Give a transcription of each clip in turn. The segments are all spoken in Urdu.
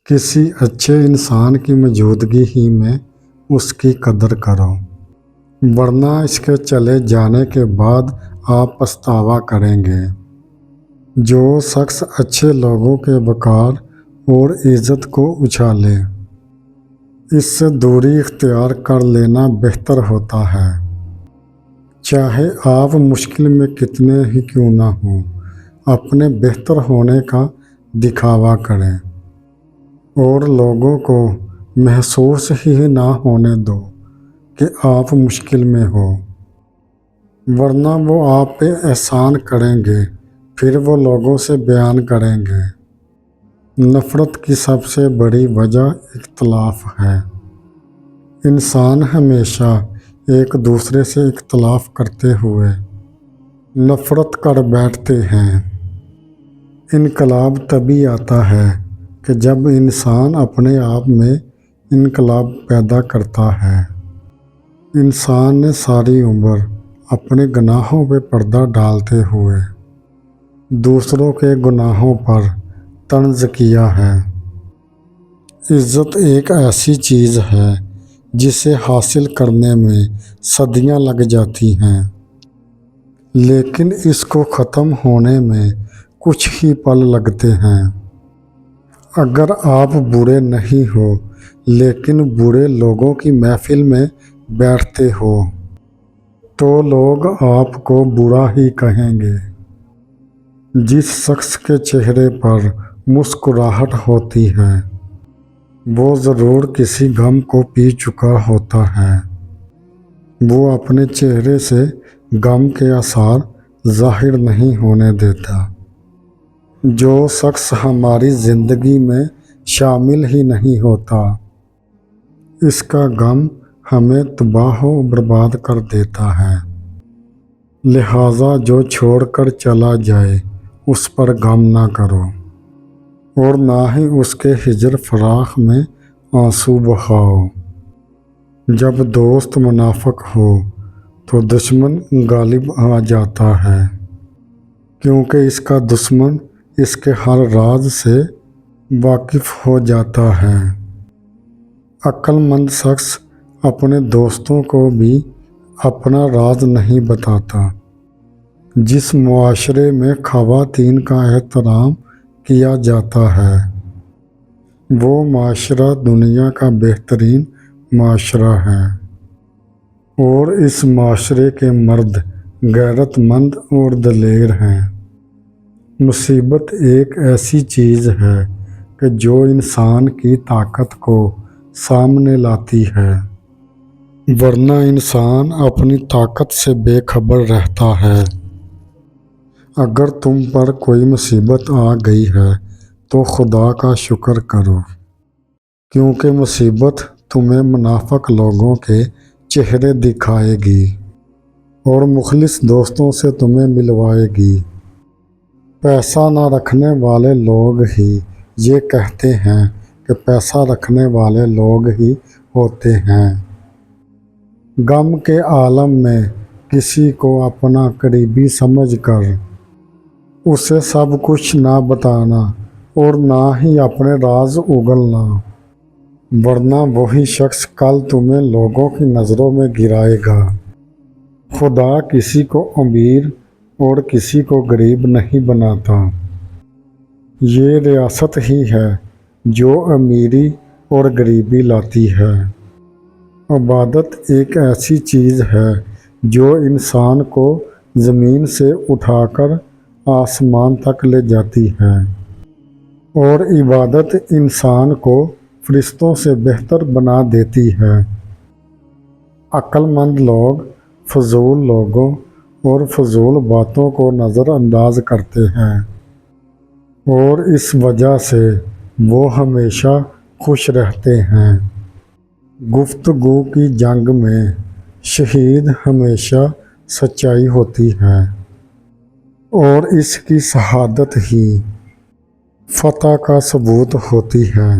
کسی اچھے انسان کی موجودگی ہی میں اس کی قدر کرو، ورنہ اس کے چلے جانے کے بعد آپ پچھتاوا کریں گے۔ جو شخص اچھے لوگوں کے وقار اور عزت کو اچھالے، اس سے دوری اختیار کر لینا بہتر ہوتا ہے۔ چاہے آپ مشکل میں کتنے ہی کیوں نہ ہوں، اپنے بہتر ہونے کا دکھاوا کریں اور لوگوں کو محسوس ہی نہ ہونے دو کہ آپ مشکل میں ہو، ورنہ وہ آپ پہ احسان کریں گے، پھر وہ لوگوں سے بیان کریں گے۔ نفرت کی سب سے بڑی وجہ اختلاف ہے۔ انسان ہمیشہ ایک دوسرے سے اختلاف کرتے ہوئے نفرت کر بیٹھتے ہیں۔ انقلاب تبھی آتا ہے کہ جب انسان اپنے آپ میں انقلاب پیدا کرتا ہے۔ انسان نے ساری عمر اپنے گناہوں پہ پردہ ڈالتے ہوئے دوسروں کے گناہوں پر طنز کیا ہے۔ عزت ایک ایسی چیز ہے جسے حاصل کرنے میں صدیاں لگ جاتی ہیں، لیکن اس کو ختم ہونے میں کچھ ہی پل لگتے ہیں۔ اگر آپ برے نہیں ہو لیکن برے لوگوں کی محفل میں بیٹھتے ہو تو لوگ آپ کو برا ہی کہیں گے۔ جس شخص کے چہرے پر مسکراہٹ ہوتی ہے وہ ضرور کسی غم کو پی چکا ہوتا ہے۔ وہ اپنے چہرے سے غم کے آثار ظاہر نہیں ہونے دیتا۔ جو شخص ہماری زندگی میں شامل ہی نہیں ہوتا، اس کا غم ہمیں تباہ و برباد کر دیتا ہے۔ لہٰذا جو چھوڑ کر چلا جائے اس پر غم نہ کرو، اور نہ ہی اس کے ہجر فراق میں آنسو بہاؤ۔ جب دوست منافق ہو تو دشمن غالب آ جاتا ہے، کیونکہ اس کا دشمن اس کے ہر راز سے واقف ہو جاتا ہے۔ عقل مند شخص اپنے دوستوں کو بھی اپنا راز نہیں بتاتا۔ جس معاشرے میں خواتین کا احترام کیا جاتا ہے وہ معاشرہ دنیا کا بہترین معاشرہ ہے، اور اس معاشرے کے مرد غیرت مند اور دلیر ہیں۔ مصیبت ایک ایسی چیز ہے کہ جو انسان کی طاقت کو سامنے لاتی ہے، ورنہ انسان اپنی طاقت سے بے خبر رہتا ہے۔ اگر تم پر کوئی مصیبت آ گئی ہے تو خدا کا شکر کرو، کیونکہ مصیبت تمہیں منافق لوگوں کے چہرے دکھائے گی اور مخلص دوستوں سے تمہیں ملوائے گی۔ پیسہ نہ رکھنے والے لوگ ہی یہ کہتے ہیں کہ پیسہ رکھنے والے لوگ ہی ہوتے ہیں۔ غم کے عالم میں کسی کو اپنا قریبی سمجھ کر اسے سب کچھ نہ بتانا اور نہ ہی اپنے راز اگلنا، ورنہ وہی شخص کل تمہیں لوگوں کی نظروں میں گرائے گا۔ خدا کسی کو امیر اور کسی کو غریب نہیں بناتا۔ یہ ریاست ہی ہے جو امیری اور غریبی لاتی ہے۔ عبادت ایک ایسی چیز ہے جو انسان کو زمین سے اٹھا کر آسمان تک لے جاتی ہے، اور عبادت انسان کو فرشتوں سے بہتر بنا دیتی ہے۔ عقل مند لوگ فضول لوگوں اور فضول باتوں کو نظر انداز کرتے ہیں، اور اس وجہ سے وہ ہمیشہ خوش رہتے ہیں۔ گفتگو کی جنگ میں شہید ہمیشہ سچائی ہوتی ہے، اور اس کی شہادت ہی فتح کا ثبوت ہوتی ہے۔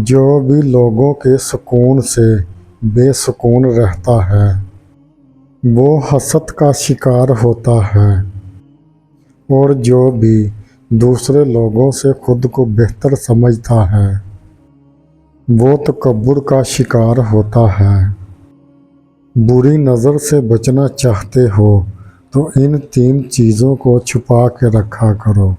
جو بھی لوگوں کے سکون سے بے سکون رہتا ہے وہ حسد کا شکار ہوتا ہے، اور جو بھی دوسرے لوگوں سے خود کو بہتر سمجھتا ہے، وہ تکبر کا شکار ہوتا ہے۔ بری نظر سے بچنا چاہتے ہو تو ان 3 چیزوں کو چھپا کے رکھا کرو۔